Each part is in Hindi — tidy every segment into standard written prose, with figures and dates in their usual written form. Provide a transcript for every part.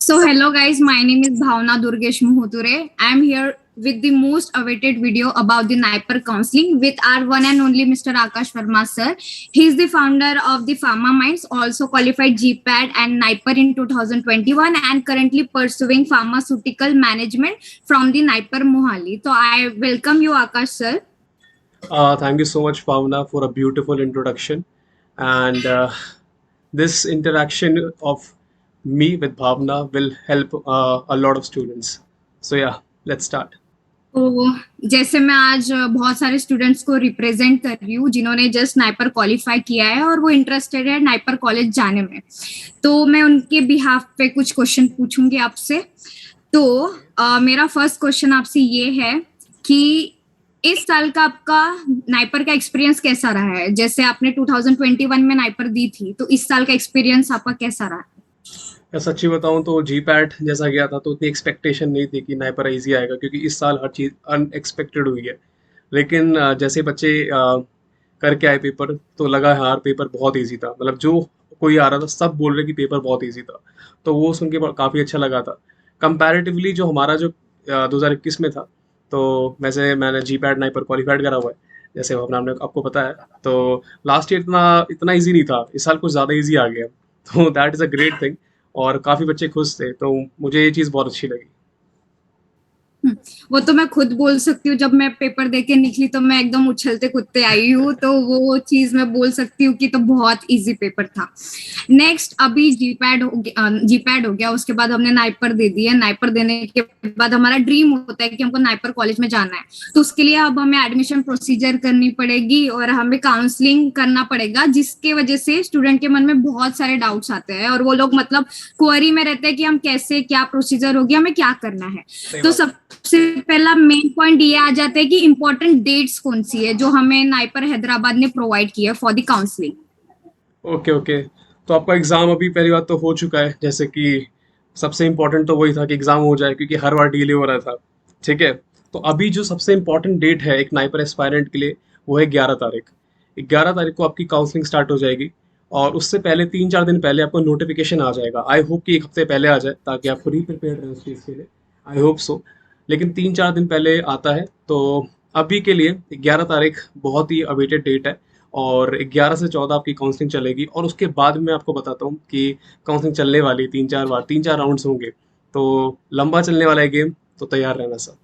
So hello guys, my name is Bhavna Durgesh Muhuture. I am here with the most awaited video about the NIPER counseling with our one and only Mr. Akash Verma sir. He is the founder of the Pharma Minds, also qualified GPAD and NIPER in 2021 and currently pursuing pharmaceutical management from the NIPER Mohali. So I welcome you Akash sir. Thank you so much, Pavna, for a beautiful introduction. And this interaction of me with Bhavna will help a lot of students. So, yeah, let's start. तो जैसे मैं आज बहुत सारे स्टूडेंट्स को रिप्रेजेंट कर रही हूँ जिन्होंने जस्ट नाइपर क्वालिफाई किया है और वो इंटरेस्टेड है नाइपर कॉलेज जाने में, तो मैं उनके बिहाफ पे कुछ क्वेश्चन पूछूंगी आपसे। तो मेरा फर्स्ट क्वेश्चन आपसे ये है कि इस साल का आपका नाइपर का एक्सपीरियंस कैसा रहा है? जैसे आपने 2021 में नाइपर दी थी, तो इस साल का एक्सपीरियंस आपका कैसा रहा है? मैं सच्ची बताऊं तो जीपैट जैसा गया था तो उतनी एक्सपेक्टेशन नहीं थी कि नाइपर इजी आएगा, क्योंकि इस साल हर चीज़ अनएक्सपेक्टेड हुई है। लेकिन जैसे बच्चे करके आए पेपर तो लगा यार पेपर बहुत इजी था। मतलब जो कोई आ रहा था सब बोल रहे कि पेपर बहुत इजी था, तो वो सुन के काफ़ी अच्छा लगा था। कंपैरेटिवली जो हमारा जो 2021 में था, तो वैसे मैंने जीपैट नाइपर क्वालिफाइड करा हुआ है, जैसे अपना आपने आपको पता है। तो लास्ट ईयर इतना इतना ईजी नहीं था, इस साल कुछ ज़्यादा ईजी आ गया। तो that is a great thing और काफ़ी बच्चे खुश थे, तो मुझे ये चीज़ बहुत अच्छी लगी। वो तो मैं खुद बोल सकती हूँ, जब मैं पेपर देके निकली तो मैं एकदम उछलते कूदते आई हूँ, तो वो चीज मैं बोल सकती हूँ कि तो बहुत इजी पेपर था। नेक्स्ट, अभी जीपैड हो गया, उसके बाद हमने नाइपर दे दिया। नाइपर देने के बाद हमारा ड्रीम होता है कि हमको नाइपर कॉलेज में जाना है, तो उसके लिए अब हमें एडमिशन प्रोसीजर करनी पड़ेगी और हमें काउंसलिंग करना पड़ेगा, जिसके वजह से स्टूडेंट के मन में बहुत सारे डाउट्स आते हैं और वो लोग मतलब क्वेरी में रहते हैं कि हम कैसे, क्या प्रोसीजर होगी, हमें क्या करना है। तो सबसे पहला मेन पॉइंट ये आ जाता है कि इंपॉर्टेंट डेट्स कौन सी है जो हमें नाइपर हैदराबाद ने प्रोवाइड की है for the counselling. Okay okay, तो आपका एग्ज़ाम अभी पहली बात तो हो चुका है। जैसे कि सबसे इम्पोर्टेंट तो वही था कि एग्ज़ाम हो जाए, क्योंकि हर बार डिले हो रहा था। ठीक है, तो अभी जो सबसे इम्पोर्टेंट डेट है एक नाइपर एस्पायरेंट के लिए, वो है 11 तारीख। 11 तारीख को आपकी काउंसलिंग स्टार्ट हो जाएगी, और उससे पहले 3-4 दिन पहले आपको नोटिफिकेशन आ जाएगा। आई होप कि एक हफ्ते पहले आ जाए, ताकि आप प्री प्रिपेयर रहें उस चीज़ के लिए। I hope so. लेकिन 3-4 दिन पहले आता है, तो अभी के लिए 11 तारीख बहुत ही अवेटेड डेट है। और 11 से 14 आपकी काउंसलिंग चलेगी, और उसके बाद मैं आपको बताता हूँ कि काउंसलिंग चलने वाली 3-4 बार, 3-4 राउंड्स होंगे। तो लंबा चलने वाला है गेम, तो तैयार रहना सब।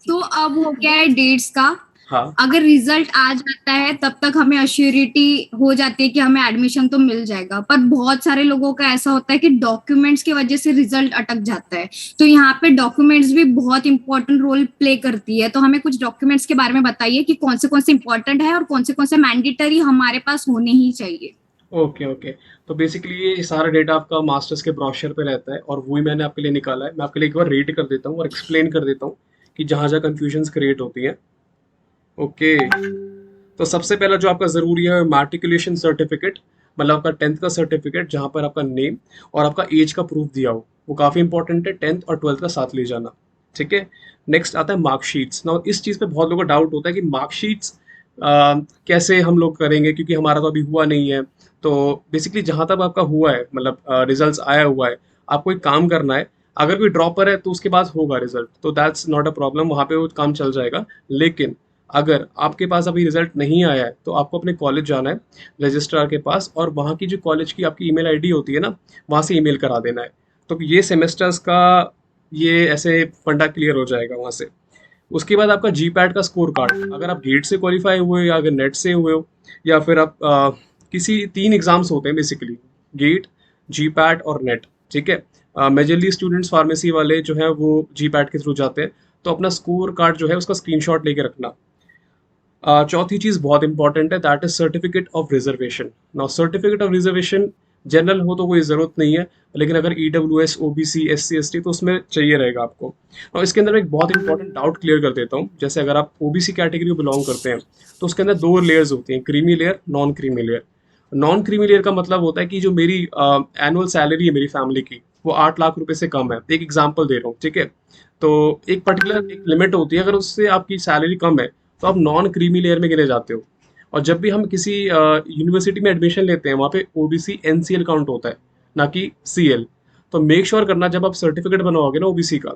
तो अब हो गया है डेट्स का। हाँ अगर रिजल्ट आ जाता है तब तक हमें अश्योरिटी हो जाती है कि हमें एडमिशन तो मिल जाएगा, पर बहुत सारे लोगों का ऐसा होता है कि डॉक्यूमेंट्स की वजह से रिजल्ट अटक जाता है। तो यहाँ पे डॉक्यूमेंट्स भी बहुत इंपॉर्टेंट रोल प्ले करती है, तो हमें कुछ डॉक्यूमेंट्स के बारे में बताइए कि कौन से इंपॉर्टेंट है और कौन से मैंडेटरी हमारे पास होने ही चाहिए। ओके ओके, तो बेसिकली ये सारा डेटा आपका मास्टर्स के ब्रोशर पे रहता है, और वही मैंने आपके लिए निकाला है। मैं आपके लिए एक बार रीड कर देता हूँ और एक्सप्लेन कर देता हूँ कि जहाँ जहाँ कन्फ्यूजन्स क्रिएट होती हैं। ओके, तो सबसे पहला जो आपका ज़रूरी है मैट्रिकुलेशन सर्टिफिकेट, मतलब आपका 10th का सर्टिफिकेट, जहाँ पर आपका नेम और आपका एज का प्रूफ दिया हो, वो काफ़ी इंपॉर्टेंट है। 10th और 12th का साथ ले जाना। ठीक है, नेक्स्ट आता है मार्कशीट्स। ना इस चीज़ पे बहुत लोगों का डाउट होता है कि मार्कशीट्स कैसे हम लोग करेंगे, क्योंकि हमारा तो अभी हुआ नहीं है। तो बेसिकली जहाँ तक आपका हुआ है, मतलब रिजल्ट आया हुआ है, आपको एक काम करना है। अगर कोई ड्रॉपर है तो उसके पास होगा रिजल्ट, तो दैट्स नॉट अ प्रॉब्लम, वहाँ पे वो काम चल जाएगा। लेकिन अगर आपके पास अभी रिजल्ट नहीं आया है, तो आपको अपने कॉलेज जाना है, रजिस्ट्रार के पास, और वहाँ की जो कॉलेज की आपकी ईमेल आईडी होती है ना, वहाँ से ईमेल करा देना है। तो ये सेमेस्टर्स का ये ऐसे फंडा क्लियर हो जाएगा वहाँ से। उसके बाद आपका जीपैट का स्कोर कार्ड, अगर आप गेट से क्वालिफाई हुए हो या अगर नेट से हुए हो, या फिर आप किसी 3 एग्जाम्स होते हैं बेसिकली, गेट, जीपैट और नेट। ठीक है, मेजरली स्टूडेंट्स फार्मेसी वाले जो है वो जीपैट के थ्रू जाते हैं। तो अपना स्कोर कार्ड जो है उसका स्क्रीनशॉट लेके रखना। चौथी चीज़ बहुत इंपॉर्टेंट है, that is certificate of reservation. Now certificate of reservation general हो तो कोई ज़रूरत नहीं है, लेकिन अगर EWS, OBC, SC ST तो उसमें चाहिए रहेगा आपको। और इसके अंदर मैं एक बहुत इंपॉर्टेंट डाउट क्लियर कर देता हूँ। जैसे अगर आप OBC कैटेगरी को बिलोंग करते हैं, तो उसके अंदर 2 लेयर्स होती हैं, creamy layer, non creamy layer. Non creamy layer का मतलब होता है कि जो मेरी एनुअल सैलरी है मेरी फैमिली की, वो 8 लाख रुपए से कम है। एक एग्जाम्पल दे रहा हूँ, ठीक है। तो एक पर्टिकुलर एक लिमिट होती है, अगर उससे आपकी सैलरी कम है तो आप नॉन क्रीमी लेयर में गिने जाते हो। और जब भी हम किसी यूनिवर्सिटी में एडमिशन लेते हैं, वहाँ पे OBC NCL काउंट होता है, ना कि CL। तो मेक श्योर करना जब आप सर्टिफिकेट बनवाओगे ना ओबीसी का,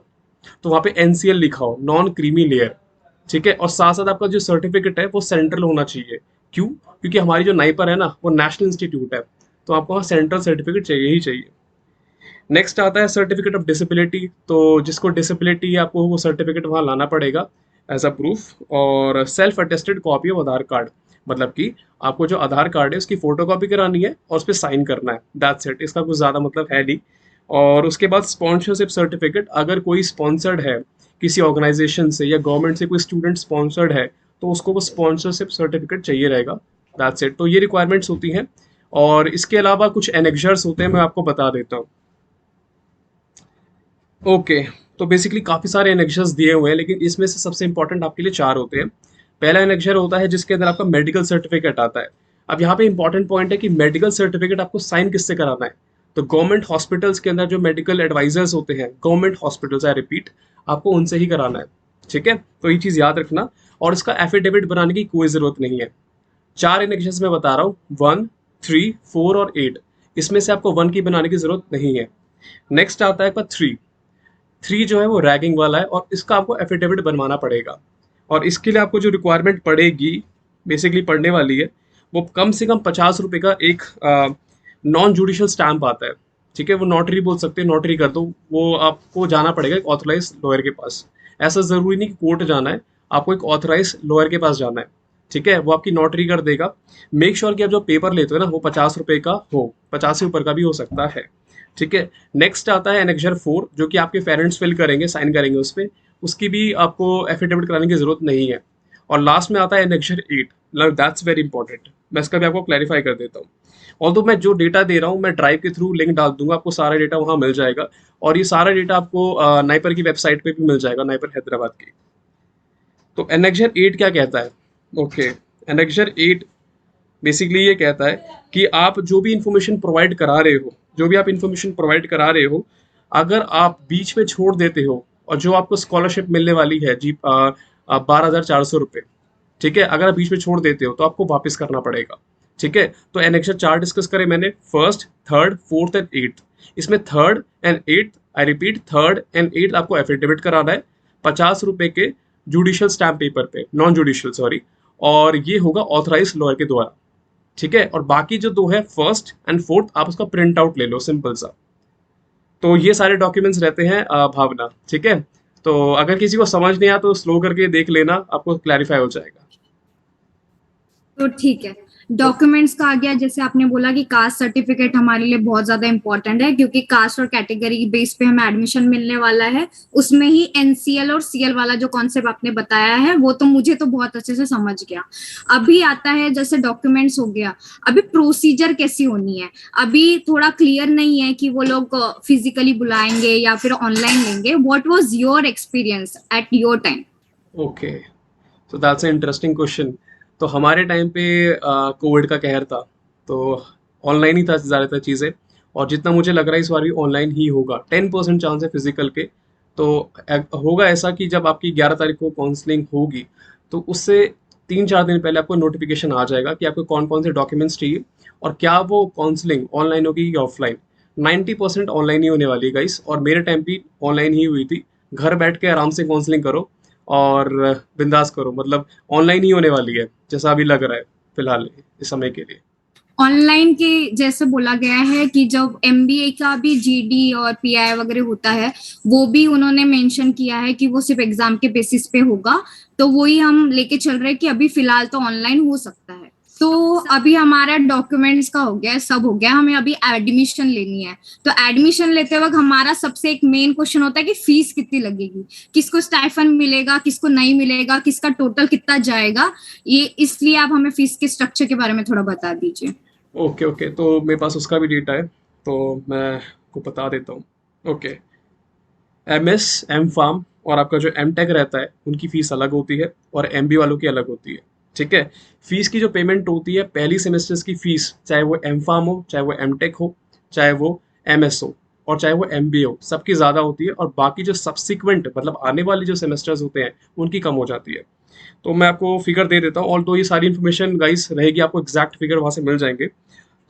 तो वहाँ पे एनसीएल लिखा हो, नॉन क्रीमी लेयर, ठीक है। और साथ साथ आपका जो सर्टिफिकेट है वो सेंट्रल होना चाहिए। क्यों? क्योंकि हमारी जो नाइपर है ना वो नेशनल इंस्टीट्यूट है, तो आपको वहाँ सेंट्रल सर्टिफिकेट चाहिए ही चाहिए। नेक्स्ट आता है सर्टिफिकेट ऑफ डिसेबिलिटी। तो जिसको डिसेबिलिटी है आपको वो सर्टिफिकेट वहाँ लाना पड़ेगा एज अ प्रूफ। और self attested copy of Aadhaar card, मतलब कि आपको जो आधार कार्ड है उसकी फोटो कॉपी करानी है और उस पर साइन करना है, दैट्स इट। इसका कुछ ज़्यादा मतलब है नहीं। और उसके बाद स्पॉन्सरशिप सर्टिफिकेट, अगर कोई स्पॉन्सर्ड है किसी ऑर्गेनाइजेशन से या गवर्नमेंट से, कोई स्टूडेंट स्पॉन्सर्ड है तो उसको वो स्पॉन्सरशिप सर्टिफिकेट चाहिए रहेगा, दैट्स इट। तो ये रिक्वायरमेंट्स होती हैं। और इसके अलावा कुछ एनेक्जर्स होते हैं, मैं आपको बता देता हूँ। ओके, तो बेसिकली काफ़ी सारे एनेक्शर्स दिए हुए हैं, लेकिन इसमें से सबसे इंपॉर्टेंट आपके लिए 4 होते हैं। पहला एनेक्शर होता है जिसके अंदर आपका मेडिकल सर्टिफिकेट आता है। अब यहाँ पे इंपॉर्टेंट पॉइंट है कि मेडिकल सर्टिफिकेट आपको साइन किससे कराना है। तो गवर्नमेंट हॉस्पिटल्स के अंदर जो मेडिकल एडवाइजर्स होते हैं, गवर्नमेंट हॉस्पिटल्स, आई रिपीट, आपको उनसे ही कराना है, ठीक है। तो ये चीज़ याद रखना। और इसका एफिडेविट बनाने की कोई ज़रूरत नहीं है। 4 एनेक्शर्स मैं बता रहा हूँ, 1, 3, 4 और 8। इसमें से आपको 1 की बनाने की ज़रूरत नहीं है। नेक्स्ट आता है आपका 3 जो है वो रैगिंग वाला है, और इसका आपको एफिडेविट बनवाना पड़ेगा। और इसके लिए आपको जो रिक्वायरमेंट पड़ेगी, बेसिकली पड़ने वाली है, वो कम से कम 50 रुपये का एक नॉन जुडिशियल स्टैम्प आता है, ठीक है। वो नोटरी बोल सकते हैं, नोटरी कर दो। वो आपको जाना पड़ेगा एक ऑथराइज लॉयर के पास। ऐसा ज़रूरी नहीं कि कोर्ट जाना है, आपको एक ऑथराइज लॉयर के पास जाना है, ठीक है। वो आपकी नोटरी कर देगा। मेक श्योर कि आप जो पेपर लेते हो ना वो 50 रुपये का हो, 50 से ऊपर का भी हो सकता है, ठीक है। नेक्स्ट आता है एनेक्जर 4, जो कि आपके पेरेंट्स फिल करेंगे, साइन करेंगे उस पर। उसकी भी आपको एफिडेविट कराने की जरूरत नहीं है। और लास्ट में आता है एनेक्जर 8, मतलब दैट्स वेरी इंपॉर्टेंट। मैं इसका भी आपको क्लैरिफाई कर देता हूँ। और तो मैं जो डेटा दे रहा हूँ मैं ड्राइव के थ्रू लिंक डाल दूंगा, आपको सारा डेटा वहाँ मिल जाएगा। और ये सारा डेटा आपको नाइपर की वेबसाइट पे भी मिल जाएगा, नाइपर हैदराबाद की। तो एनेक्जर 8 क्या कहता है? ओके, एनेक्जर 8 बेसिकली ये कहता है कि आप जो भी इंफॉर्मेशन प्रोवाइड करा रहे हो, जो भी आप इंफॉर्मेशन प्रोवाइड करा रहे हो, अगर आप बीच में छोड़ देते हो, और जो आपको स्कॉलरशिप मिलने वाली है जी 12,400 रुपये, ठीक है, अगर आप बीच में छोड़ देते हो तो आपको वापस करना पड़ेगा, ठीक है। तो एनेक्सर 4 डिस्कस करें मैंने, first, third, fourth and eighth. इसमें third and eighth, I repeat, third and eighth आपको एफिडेविट कराना है 50 रुपये के जुडिशियल स्टैम्प पेपर पे, नॉन जुडिशियल सॉरी। और ये होगा ऑथराइज लॉयर के द्वारा, ठीक है। और बाकी जो 2 है, फर्स्ट एंड फोर्थ, आप उसका प्रिंट आउट ले लो, सिंपल सा। तो ये सारे डॉक्यूमेंट्स रहते हैं भावना, ठीक है। तो अगर किसी को समझ नहीं आया तो स्लो करके देख लेना, आपको क्लैरिफाई हो जाएगा। तो ठीक है, डॉक्यूमेंट्स का आ गया। जैसे आपने बोला कि कास्ट सर्टिफिकेट हमारे लिए बहुत ज्यादा इंपॉर्टेंट है, क्योंकि कास्ट और कैटेगरी बेस पे हमें एडमिशन मिलने वाला है। उसमें ही एनसीएल और सीएल वाला जो कॉन्सेप्ट आपने बताया है वो तो मुझे तो बहुत अच्छे से समझ गया। अभी आता है जैसे डॉक्यूमेंट्स हो गया, अभी प्रोसीजर कैसी होनी है अभी थोड़ा क्लियर नहीं है कि वो लोग फिजिकली बुलाएंगे या फिर ऑनलाइन लेंगे। What was your experience at your time? Okay, so that's a interesting question. तो हमारे टाइम पे कोविड का कहर था, तो ऑनलाइन ही था ज़्यादातर चीज़ें। और जितना मुझे लग रहा है इस बार भी ऑनलाइन ही होगा, 10% चांस है फिजिकल के। तो होगा ऐसा कि जब आपकी 11 तारीख को काउंसलिंग होगी, तो उससे 3-4 दिन पहले आपको नोटिफिकेशन आ जाएगा कि आपको कौन कौन से डॉक्यूमेंट्स चाहिए, और क्या वो काउंसलिंग ऑनलाइन होगी या ऑफलाइन। 90% ऑनलाइन ही होने वाली है गाइस, और मेरे टाइम भी ऑनलाइन ही हुई थी। घर बैठ के आराम से काउंसलिंग करो और बिंदास करो, मतलब ऑनलाइन ही होने वाली है जैसा अभी लग रहा है फिलहाल इस समय के लिए। ऑनलाइन के जैसे बोला गया है कि जब एमबीए का भी जीडी और पीआई वगैरह होता है, वो भी उन्होंने मेंशन किया है कि वो सिर्फ एग्जाम के बेसिस पे होगा। तो वही हम लेके चल रहे हैं कि अभी फिलहाल तो ऑनलाइन हो सकता है। तो अभी हमारा डॉक्यूमेंट्स का हो गया, सब हो गया, हमें अभी एडमिशन लेनी है। तो एडमिशन लेते वक्त हमारा सबसे एक मेन क्वेश्चन होता है कि फीस कितनी लगेगी, किसको स्टाइफन मिलेगा, किसको नहीं मिलेगा, किसका टोटल कितना जाएगा। ये इसलिए आप हमें फीस के स्ट्रक्चर के बारे में थोड़ा बता दीजिए। ओके ओके, तो मेरे पास उसका भी डेटा है, तो मैं आपको बता देता हूँ। ओके, एमएस, एम फार्म और आपका जो एम टेक रहता है उनकी फ़ीस अलग होती है, और एमबी वालों की अलग होती है, ठीक है। फ़ीस की जो पेमेंट होती है, पहली सेमेस्टर्स की फ़ीस, चाहे वो एम फार्म हो, चाहे वो एम टेक हो, चाहे वो एमएस हो, और चाहे वो एमबी हो, सबकी ज़्यादा होती है। और बाकी जो सब्सिक्वेंट, मतलब आने वाले जो सेमेस्टर्स होते हैं, उनकी कम हो जाती है। तो मैं आपको फिगर दे देता हूँ, और तो ये सारी इन्फॉर्मेशन गाइस रहेगी, आपको एग्जैक्ट फिगर वहाँ से मिल जाएंगे।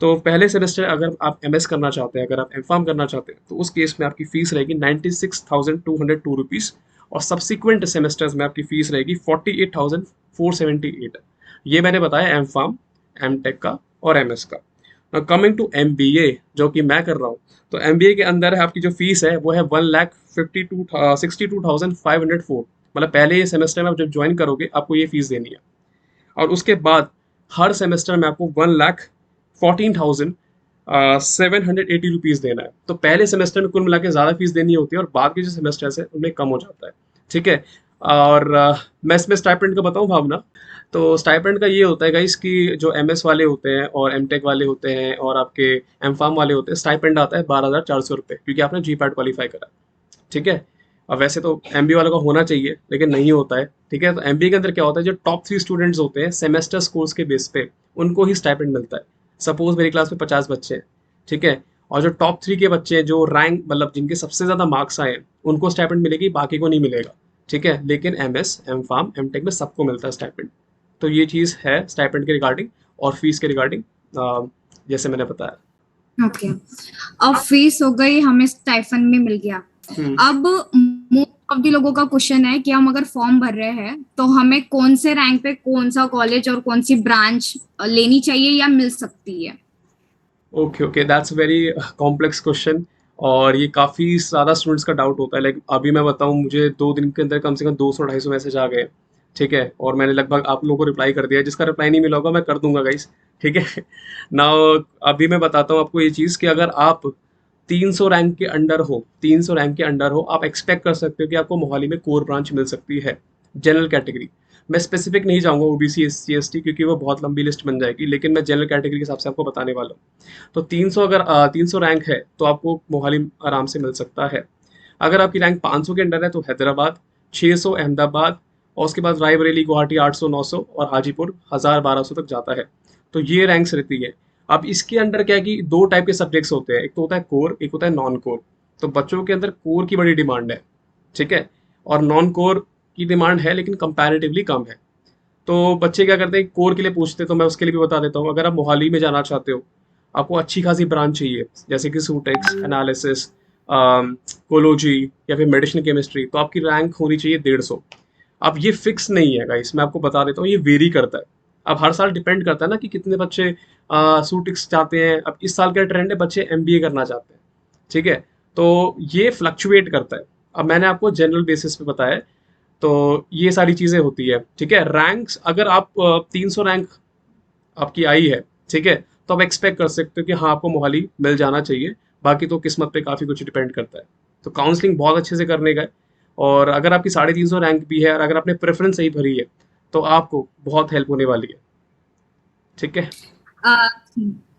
तो पहले सेमेस्टर अगर आप एमएस करना चाहते हैं, अगर आप एमफार्म करना चाहते हैं, तो उस केस में आपकी फीस रहेगी 96,202 रुपीज़, और सब्सिक्वेंट सेमेस्टर्स में आपकी फीस रहेगी 48,478। ये मैंने बताया एम फार्म, एम टेक का और एमएस का। कमिंग टू एमबीए जो कि मैं कर रहा हूँ, तो एमबीए के अंदर है आपकी जो फीस है वो है 1,62,504। मतलब पहले ये सेमेस्टर में आप जब ज्वाइन करोगे आपको ये फीस देनी है, और उसके बाद हर सेमेस्टर में आपको 1,14,780 रुपीज़ देना है। तो पहले सेमेस्टर में कुल मिला के ज़्यादा फीस देनी होती है, और बाद के जो सेमेस्टर्स है उनमें कम हो जाता है। ठीक है। और मैं इसमें स्टाइपेंड का बताऊं भावना, तो स्टाइपेंड का ये होता है गाइस कि जो एमएस वाले होते हैं और एमटेक वाले होते हैं और आपके एमफार्म वाले होते हैं, स्टाइपेंड आता है 12,400 रुपये, क्योंकि आपने जी पैट क्वालिफाई करा। ठीक है। अब वैसे तो एमबीए वालों का होना चाहिए, लेकिन नहीं होता है। ठीक है। तो एमबीए के अंदर क्या होता है, जो टॉप 3 स्टूडेंट्स होते हैं सेमेस्टर स्कोर्स के बेस पे, उनको ही स्टाइपेंड मिलता है। सपोज मेरी क्लास में 50 बच्चे हैं, ठीक है, और जो टॉप 3 के बच्चे हैं, जो रैंक मतलब जिनके सबसे ज़्यादा मार्क्स आए हैं, उनको स्टाइपेंड मिलेगी, बाकी को नहीं मिलेगा। ठीक है। लेकिन एमएस, एमफार्म, एमटेक में सबको मिलता है स्टाइपेंड। तो ये चीज़ है स्टाइपेंड के रिगार्डिंग, और फीस के रिगार्डिंग जैसे मैंने बताया। ओके, अब फीस हो गई, हमें स्टाइफन भी मिल गया। अब मोस्ट ऑफ दी लोगों का क्वेश्चन है कि हम अगर फॉर्म भर रहे हैं तो हमें कौन से रैंक पे कौन सा कॉलेज और कौन सी ब्रांच लेनी चाहिए या मिल सकती है। Okay okay, that's very complex question, और ये काफ़ी ज़्यादा स्टूडेंट्स का डाउट होता है। लाइक अभी मैं बताऊँ, मुझे 2 दिन के अंदर कम से कम 200-250 मैसेज आ गए। ठीक है। और मैंने लगभग आप लोगों को रिप्लाई कर दिया है। जिसका रिप्लाई नहीं मिला होगा मैं कर दूंगा गाइस। ठीक है। नाउ अभी मैं बताता हूँ आपको ये चीज़ कि अगर आप 300 रैंक के अंडर हो, 300 रैंक के अंडर हो, आप एक्सपेक्ट कर सकते हो कि आपको मोहाली में कोर ब्रांच मिल सकती है, जनरल कैटेगरी। मैं स्पेसिफिक नहीं जाऊंगा ओबीसी, एससी, एसटी, क्योंकि वो बहुत लंबी लिस्ट बन जाएगी, लेकिन मैं जनरल कैटेगरी के हिसाब से आपको बताने वाला हूँ। तो 300, अगर 300 रैंक है तो आपको मोहाली आराम से मिल सकता है। अगर आपकी रैंक 500 के अंडर है तो हैदराबाद, 600 अहमदाबाद, और उसके बाद रायबरेली, गुवाहाटी 800, 900, और हाजीपुर 1000-1200 तक जाता है। तो ये रैंक्स रहती है। अब इसके अंडर क्या है कि 2 टाइप के सब्जेक्ट्स होते हैं, एक तो होता है कोर, एक होता है नॉन कोर। तो बच्चों के अंदर कोर की बड़ी डिमांड है। ठीक है। और नॉन कोर की डिमांड है, लेकिन कंपैरेटिवली कम है। तो बच्चे क्या करते हैं, कोर के लिए पूछते हैं, तो मैं उसके लिए भी बता देता हूँ। अगर आप मोहाली में जाना चाहते हो, आपको अच्छी खासी ब्रांच चाहिए, जैसे कि सूटेक्स, एनालिसिस, कोलोजी, या फिर मेडिसिन केमिस्ट्री, तो आपकी रैंक होनी चाहिए 150। अब ये फिक्स नहीं है गाइस, मैं आपको बता देता हूँ, ये वेरी करता है। अब हर साल डिपेंड करता है ना कि कितने बच्चे सूटेक्स चाहते हैं। अब इस साल का ट्रेंड है बच्चे एमबीए करना चाहते हैं। ठीक है। तो ये फ्लक्चुएट करता है। अब मैंने आपको जनरल बेसिस पे बताया है, तो ये सारी चीज़ें होती है। ठीक है। रैंक्स अगर आप 300 रैंक आपकी आई है, ठीक है, तो आप एक्सपेक्ट कर सकते हो कि हाँ आपको मोहाली मिल जाना चाहिए। बाकी तो किस्मत पे काफ़ी कुछ डिपेंड करता है। तो काउंसलिंग बहुत अच्छे से करने का है, और अगर आपकी 350 रैंक भी है और अगर आपने प्रेफरेंस सही भरी है, तो आपको बहुत हेल्प होने वाली है। ठीक है। अ,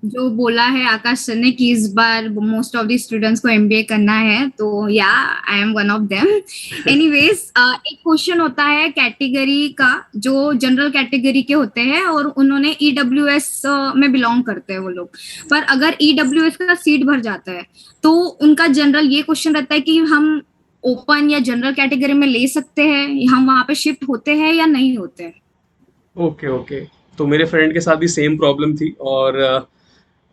जो बोला है आकाश सर ने कि इस बार मोस्ट ऑफ द स्टूडेंट्स को एमबीए करना है, तो या I am one of them. Anyways, एक क्वेश्चन होता है कैटेगरी का, जो जनरल कैटेगरी के होते हैं और उन्होंने ईडब्ल्यूएस में बिलोंग करते हैं वो लोग। पर अगर ईडब्ल्यूएस का सीट भर जाता है तो उनका जनरल ये क्वेश्चन रहता है कि हम ओपन या जनरल कैटेगरी में ले सकते हैं, हम वहां पे शिफ्ट होते हैं या नहीं होते हैं। ओके ओके, तो मेरे फ्रेंड के साथ भी सेम प्रॉब्लम थी, और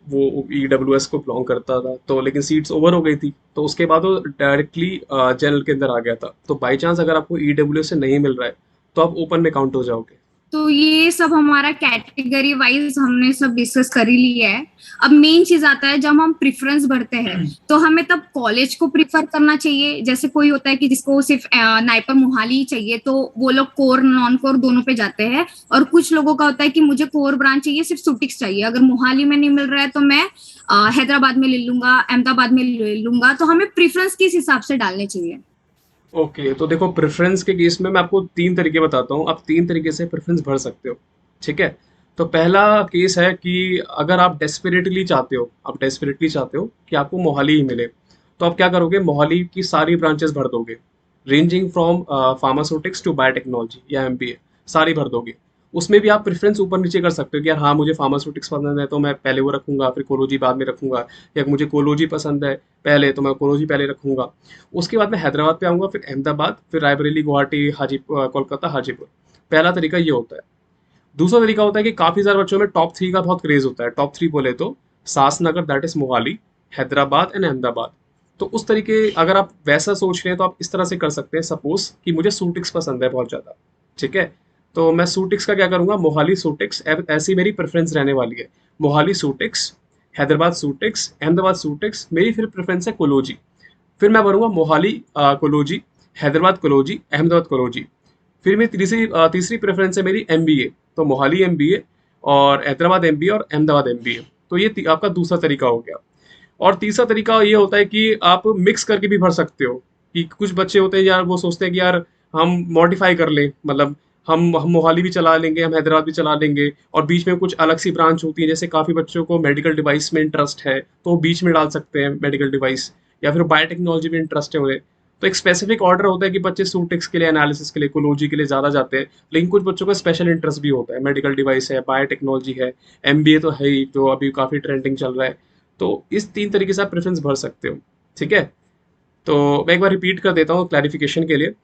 वो ईडब्ल्यूएस को बिलोंग करता था, तो लेकिन सीट्स ओवर हो गई थी, तो उसके बाद वो डायरेक्टली जनरल के अंदर आ गया था। तो बाई चांस अगर आपको ईडब्ल्यूएस से नहीं मिल रहा है, तो आप ओपन में काउंट हो जाओगे। तो ये सब हमारा कैटेगरी वाइज हमने सब डिस्कस कर ही लिया है। अब मेन चीज आता है, जब हम प्रेफरेंस भरते हैं तो हमें तब कॉलेज को प्रिफर करना चाहिए। जैसे कोई होता है कि जिसको सिर्फ नाइपर मोहाली ही चाहिए, तो वो लोग कोर नॉन कोर दोनों पे जाते हैं। और कुछ लोगों का होता है कि मुझे कोर ब्रांच चाहिए, सिर्फ सुटिक्स चाहिए, अगर मोहाली में नहीं मिल रहा है तो मैं हैदराबाद में ले लूंगा, अहमदाबाद में ले लूंगा। तो हमें प्रेफरेंस किस हिसाब से डालने चाहिए। ओके, तो देखो प्रेफ़रेंस के केस में मैं आपको 3 तरीके बताता हूँ, आप 3 तरीके से प्रेफ़रेंस भर सकते हो, ठीक है? तो पहला केस है कि अगर आप डेस्परेटली चाहते हो कि आपको मोहाली ही मिले, तो आप क्या करोगे, मोहाली की सारी ब्रांचेस भर दोगे, ranging from pharmaceutics to biotechnology या एमबीए, सारी भर दोगे। उसमें भी आप प्रेफ़रेंस ऊपर-नीचे कर सकते हो कि यार हाँ, मुझे फार्मास्यूटिक्स पसंद है तो मैं पहले वो रखूँगा, फिर कोलोजी बाद में रखूँगा, या मुझे कोलोजी पसंद है पहले तो मैं कोलोजी पहले रखूँगा। उसके बाद मैं हैदराबाद पे आऊँगा, फिर अहमदाबाद, फिर रायबरेली, गुवाहाटी, कोलकाता, हाजीपुर। पहला तरीका ये होता है। दूसरा तरीका होता है कि काफ़ी सारे बच्चों में टॉप 3 का बहुत क्रेज़ होता है। टॉप 3 बोले तो सासनगर that is Mohali, Hyderabad and Ahmedabad. तो उस तरीके अगर आप वैसा सोच रहे हैं तो आप इस तरह से कर सकते हैं। सपोज कि मुझे सूटिक्स पसंद है बहुत ज़्यादा, ठीक है, तो मैं सूटिक्स का क्या करूंगा, मोहाली सूटिक्स, ऐसी मेरी प्रेफरेंस रहने वाली है। मोहाली सूटिक्स, हैदराबाद सूटिक्स, अहमदाबाद सूटिक्स, मेरी फिर प्रेफरेंस है कोलोजी। फिर मैं भरूंगा मोहाली कोलोजी, हैदराबाद कोलोजी, अहमदाबाद कोलोजी। फिर मेरी तीसरी प्रेफरेंस है मेरी एमबीए, तो मोहाली एमबीए और हैदराबाद एमबीए और अहमदाबाद एमबीए। तो ये आपका दूसरा तरीका हो गया। और तीसरा तरीका ये होता है कि आप मिक्स करके भी भर सकते हो। कि कुछ बच्चे होते हैं यार, वो सोचते हैं कि यार हम मॉडिफाई कर लें, मतलब हम मोहाली भी चला लेंगे, हम हैदराबाद भी चला लेंगे, और बीच में कुछ अलग सी ब्रांच होती है। जैसे काफ़ी बच्चों को मेडिकल डिवाइस में इंटरेस्ट है तो वो बीच में डाल सकते हैं मेडिकल डिवाइस, या फिर बायोटेक्नोलॉजी में इंटरेस्ट है उन्हें, तो एक स्पेसिफिक ऑर्डर होता है कि बच्चे सूटिक्स के लिए, एनालिसिस के लिए, कोलोजी के लिए ज़्यादा जाते हैं। लेकिन कुछ बच्चों का स्पेशल इंटरेस्ट भी होता है, मेडिकल डिवाइस है, बायोटेक्नोलॉजी है, एमबीए तो है ही जो अभी काफ़ी ट्रेंडिंग चल रहा है। तो इस 3 तरीके से आप प्रेफ़रेंस भर सकते हो, ठीक है? तो मैं एक बार रिपीट कर देता हूँ क्लैरिफ़िकेशन के लिए।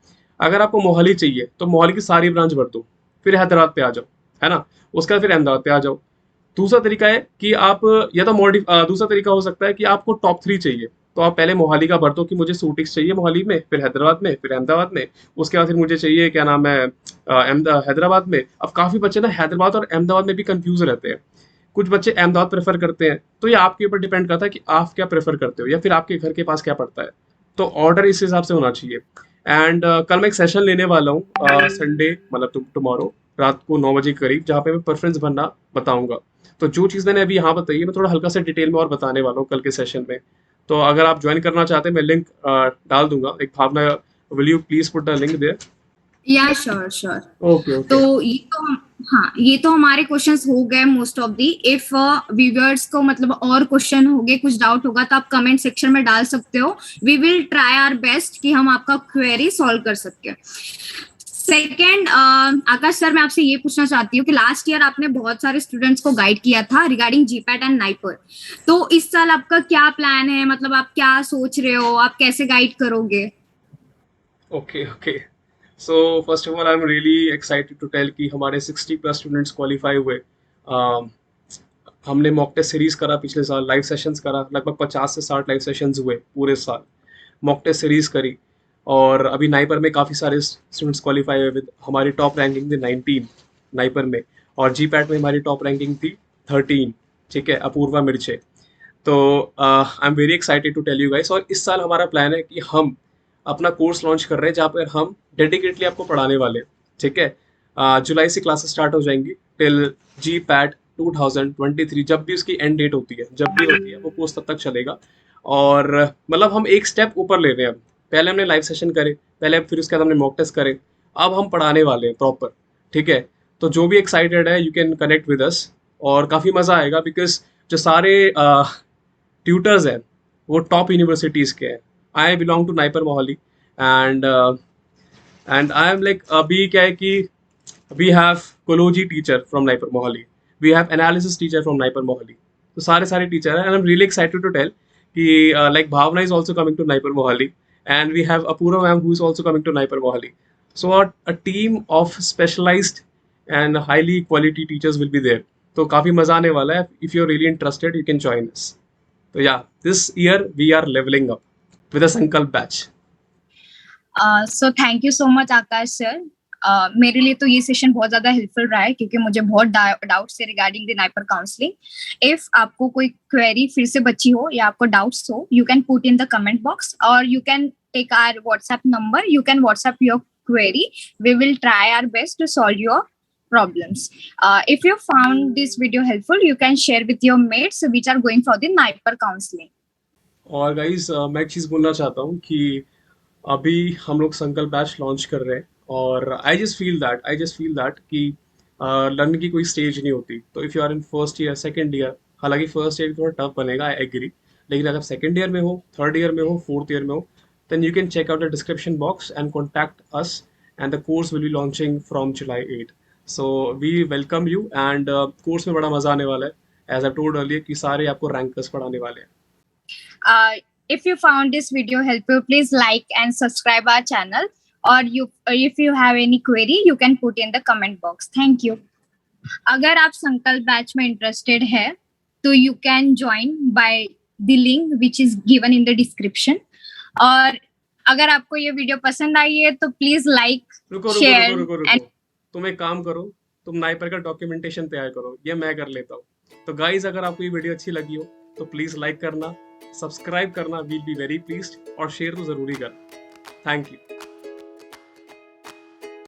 अगर आपको मोहाली चाहिए, तो मोहाली की सारी ब्रांच भर दो, फिर हैदराबाद पे आ जाओ, है ना? उसके बाद फिर अहमदाबाद पे आ जाओ। दूसरा तरीका है कि आप, या तो दूसरा तरीका हो सकता है कि आपको टॉप 3 चाहिए, तो आप पहले मोहाली का भर दो कि मुझे सूटिक्स चाहिए मोहाली में, फिर हैदराबाद में, फिर अहमदाबाद में। उसके बाद फिर मुझे चाहिए, क्या नाम है, हैदराबाद में। अब काफ़ी बच्चे ना हैदराबाद और अहमदाबाद में भी कन्फ्यूज़ रहते हैं। कुछ बच्चे अहमदाबाद प्रेफर करते हैं, तो ये आपके ऊपर डिपेंड करता है कि आप क्या प्रेफर करते हो या फिर आपके घर के पास क्या पड़ता है। तो ऑर्डर इस हिसाब से होना चाहिए। एंड कल मैं एक सेशन लेने वाला हूँ, संडे मतलब टुमारो रात को 9 बजे के करीब, जहाँ पे मैं प्रेफरेंस भरना बताऊंगा। तो जो चीज़ मैंने अभी यहाँ बताई है, मैं थोड़ा हल्का सा डिटेल में और बताने वाला हूँ कल के सेशन में। तो अगर आप ज्वाइन करना चाहते हैं, मैं लिंक डाल दूंगा। एक Bhavna, will you please put the link there? Yeah sure sure. Okay तो ओके। हाँ, ये तो हमारे क्वेश्चंस हो गए most of the. If viewers को मतलब और क्वेश्चन होंगे, कुछ डाउट होगा, तो आप कमेंट सेक्शन में डाल सकते हो। We will try our best कि हम आपका क्वेरी सॉल्व कर सके। सेकेंड, आकाश सर, मैं आपसे ये पूछना चाहती हूँ कि लास्ट ईयर आपने बहुत सारे स्टूडेंट्स को गाइड किया था रिगार्डिंग जीपैट एंड नाइपर। तो इस साल आपका क्या प्लान है, मतलब आप क्या सोच रहे हो, आप कैसे गाइड करोगे? Okay okay. So first of all I am really excited to tell कि हमारे 60 प्लस स्टूडेंट्स क्वालिफाई हुए। हमने मॉक टेस्ट सीरीज करा पिछले साल, लाइव सेशंस करा, लगभग 50 से 60 लाइव सेशंस हुए पूरे साल। मॉक टेस्ट सीरीज करी, और अभी नाइपर में काफ़ी सारे स्टूडेंट्स क्वालिफाई हुए विद, हमारी टॉप रैंकिंग थी 19 नाइपर में, और जी पैट में हमारी टॉप रैंकिंग थी 13, ठीक है, अपूर्वा मिर्चे। तो I am very excited to tell you guys. और इस साल हमारा प्लान है कि हम अपना कोर्स लॉन्च कर रहे हैं जहाँ पर हम डेडिकेटली आपको पढ़ाने वाले हैं, ठीक है। जुलाई से क्लासेस स्टार्ट हो जाएंगी टिल जी पैट 2023, जब भी उसकी एंड डेट होती है, जब भी होती है वो कोर्स तब तक चलेगा। और मतलब हम एक स्टेप ऊपर ले रहे हैं अब। पहले हमने लाइव सेशन करे, पहले फिर उसके बाद हमने मॉक टेस्ट करे, अब हम पढ़ाने वाले हैं प्रॉपर, ठीक है। तो जो भी एक्साइटेड है, you can connect with us, और काफ़ी मज़ा आएगा, बिकॉज जो सारे ट्यूटर्स हैं वो टॉप यूनिवर्सिटीज़ के हैं। I belong to NIPER Mohali, and I am like, अभी क्या है कि वी हैव कोलोजी teacher from NIPER Mohali, we have analysis teacher from NIPER Mohali. तो सारे सारे टीचर हैं, and I am really excited to tell कि like Bhavna is also coming to NIPER Mohali, and we have Apurva ma'am who is also coming to NIPER Mohali. So a team of specialized and highly quality teachers will be there. तो काफ़ी मज़ा आने वाला है। If you're really interested, you can join us. तो yeah, this year we are leveling up with a Sankalp batch. So thank you so much Akash sir. मेरे लिए तो ये सेशन बहुत ज्यादा हेल्पफुल रहा है, क्योंकि मुझे बहुत डाउट्स है regarding the NIPER counselling. If आपको कोई क्वेरी फिर से बची हो या आपको डाउट्स हो, you can put in the comment box, और you can take our WhatsApp number, you can WhatsApp your query. We will try our best to solve your problems. If you found this video helpful, you can share with your mates which are going for the NIPER counseling. और गाइज मैं एक चीज़ बोलना चाहता हूँ कि अभी हम लोग संकल्प बैच लॉन्च कर रहे हैं, और आई जस्ट फील दैट कि लर्निंग की कोई स्टेज नहीं होती। तो if you are in first year, second year, हालांकि फर्स्ट ईयर थोड़ा टफ बनेगा, आई एग्री, लेकिन अगर सेकंड ईयर में हो, थर्ड ईयर में हो, फोर्थ ईयर में हो, then you can check out the description box and contact us, and the course will be launching from July 8. So we welcome you, and course में बड़ा मज़ा आने वाला है, as I told earlier कि सारे आपको रैंकर्स पढ़ाने वाले हैं। If you found this video helpful, please like and subscribe our channel, or if you have any query, you can put in the comment box. Thank you. अगर आप संकल्प बैच में इंटरेस्टेड है तो you can join by the link which is given in the description. और अगर आपको ये वीडियो पसंद आई है तो प्लीज लाइक, रुको रुको रुको शेयर रुको एंड रुको, तुम एक काम करो, तुम नाइपर का डॉक्यूमेंटेशन तैयार करो, ये मैं कर लेता हूँ। तो गाइज अगर आपको ये वीडियो अच्छी लगी हो तो प्लीज लाइक करना, सब्सक्राइब करना, वील बी वेरी प्लीज्ड, और शेयर तो जरूरी करना। Thank you.